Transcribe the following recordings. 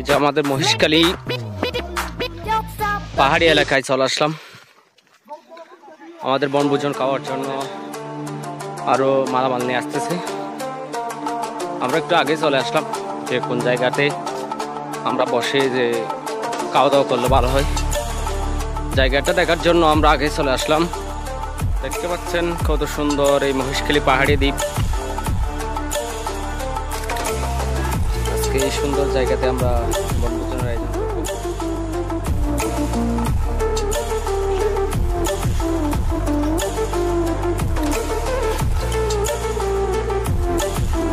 এই যে আমাদের মহেশখালী পাহাড়ি এলাকায় চলে আসলাম আমাদের বনভোজন খাওয়ার জন্য। আরো মালামাল নিয়ে আসতেছে। আমরা একটু আগে চলে আসলাম যে কোন জায়গাতে আমরা বসে যে খাওয়া দাওয়া করলে ভালো হয়, জায়গাটা দেখার জন্য আমরা আগে চলে আসলাম। দেখতে পাচ্ছেন কত সুন্দর এই মহেশখালী পাহাড়ি দ্বীপ। আজকে এই সুন্দর জায়গাতে আমরা বনভোজনের আয়োজন করব।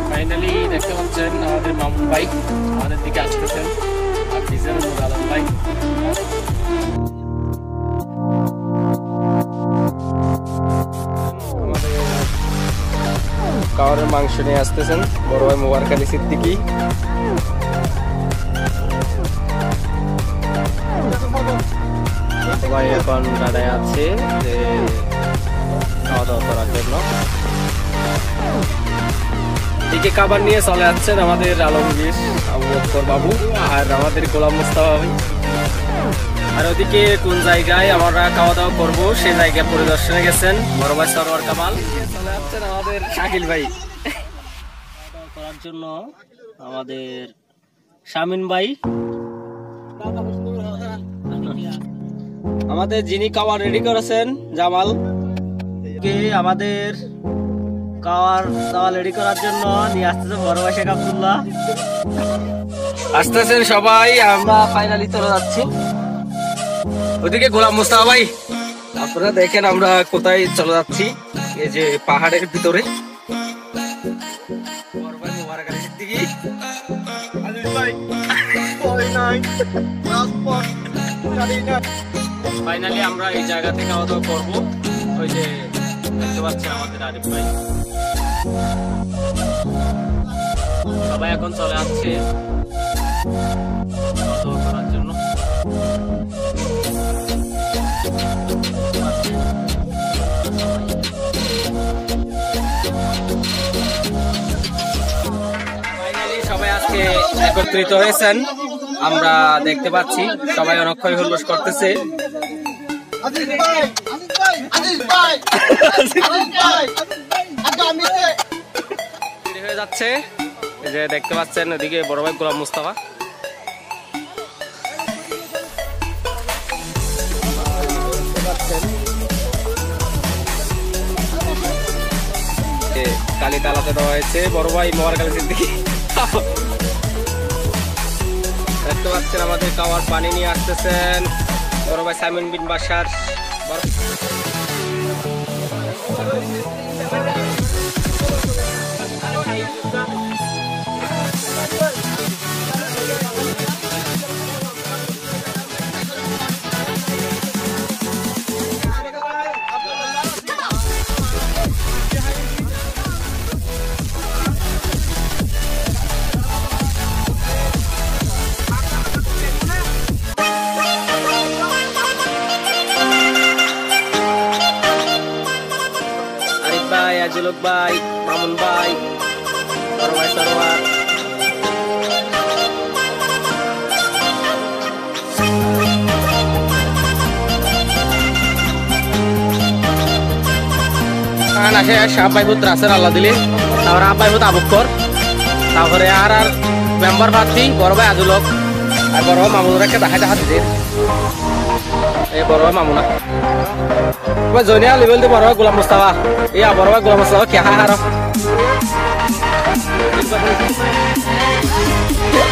ফাইনালি দেখতে পাচ্ছেন আমাদের মামুন ভাই আমাদের দিকে আসতেছেন, আর ডিজাইনুল আলম ভাই। কাওয়ারের মাংস নিয়ে আসতেছেন বড় ভাই মোবারক আলী সিদ্দিকী। সবাই এখন দাঁড়ায় আছে যে খাওয়া দাওয়া করার জন্য। এদিকে খাবার নিয়ে চলে যাচ্ছেন আমাদের আলমগীর আবু বকর বাবু আর আমাদের গোলাম মুস্তাফা ভাই। আর ওদিকে কোন জায়গায় আমরা খাওয়া দাওয়া করবো সেই জায়গায় পরিদর্শনে গেছেন বড় ভাই সরওয়ার কামাল। চলে যাচ্ছেন আমাদের শাকিল ভাই করার জন্য, আমাদের শামিন ভাই, আমাদের যিনি খাবার রেডি করেছেন জামাল, আমাদের খাবার দাওয়া রেডি করার জন্য নিয়ে আসতেছেন বড় ভাই শেখ আব্দুল্লাহ। আসতেছেন সবাই, আমরা ফাইনালি চলে যাচ্ছি। ওদিকে গোলাম মুস্তাফা ভাই, আপনারা দেখেন আমরা কোথায় চলে যাচ্ছি, এই যে পাহাড়ের ভিতরে। ফাইনালি আমরা এই জায়গাতে খাওয়া দাওয়া করবো। ওই যে দেখতে পাচ্ছেন আমাদের আরিফ ভাই, সবাই এখন চলে আসছে খাওয়া দাওয়া করার জন্য। সবাই আজকে একত্রিত হয়েছেন, আমরা দেখতে পাচ্ছি সবাই অনক্ষয় উল্লাস করতেছে। হয়ে যাচ্ছে এই যে দেখতে পাচ্ছেন ওদিকে বড় ভাই গোলাম মুস্তাফা। কালি তালাতে দেওয়া হয়েছে বড় ভাই মোবারক আলী সিদ্দিকী। দেখতে পাচ্ছেন আমাদের খাওয়ার পানি নিয়ে আসতেছেন বড় ভাই সাইমন বিন বাশার। আজলক ভাই, মামুন ভাই, বড় ভাই সরওয়ার। আসে আব্বাই পুত্র আছেন আল্লাহ দিলে, তারপরে আব্বাই পুত্র আবুকর, তারপরে আর মেম্বার প্রার্থী বড় ভাই আজলক, আর বড় ভাই মামুনরা দেখাই দেখা দিতে এই বড় ভাই মামুনা জনিয়া লেভেল দিয়ে বড় ভাই গোলাম মুস্তাফা। এই বড় ভাই গোলাম মুস্তাফা কে হার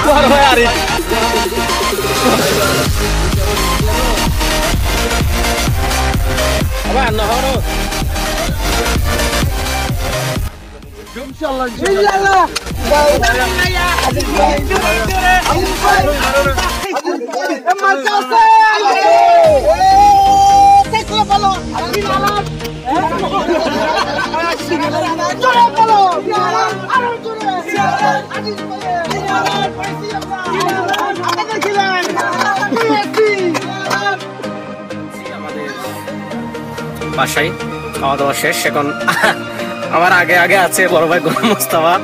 বড় ভাই আরিফ আবার নহর ইনশাআল্লাহ ইনশাআল্লাহ বাসায় খাওয়া দাওয়া শেষ, এখন আমার আগে আগে আছে বড় ভাই গোলাম মুস্তাফা।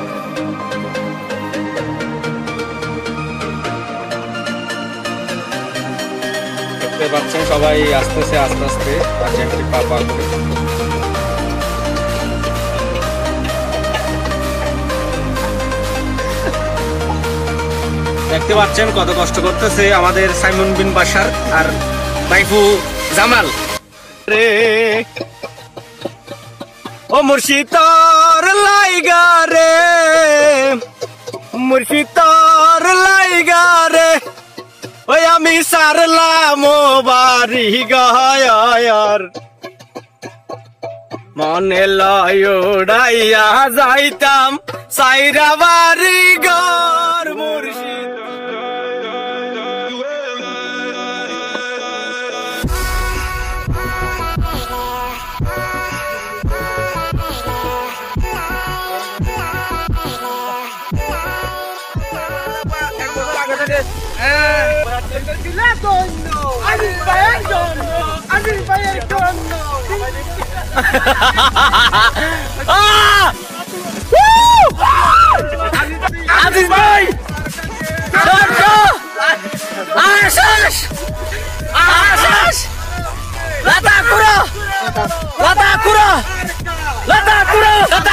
দেখতে পাচ্ছেন সবাই আসতেছে আস্তে আস্তে আর্জেন্টিনা পা পা করে। দেখতে পাচ্ছেন কত কষ্ট করতেছে আমাদের সাইমন বিন বাশার আর বাইফু জামাল রে। ও মুর্শিদার লাইগা রে, মুর্শিদার লাইগা রে, ওই আমি সারলাম বাড়ি গায়ার মনে লয় উড়াইয়া যাইতাম সাইরা বাড়ি ঘর মুর্শিদ। আজিজ ভাই আশাস আশাস লাতা কুরো লাতা কুরো লাতা কুরো লাতা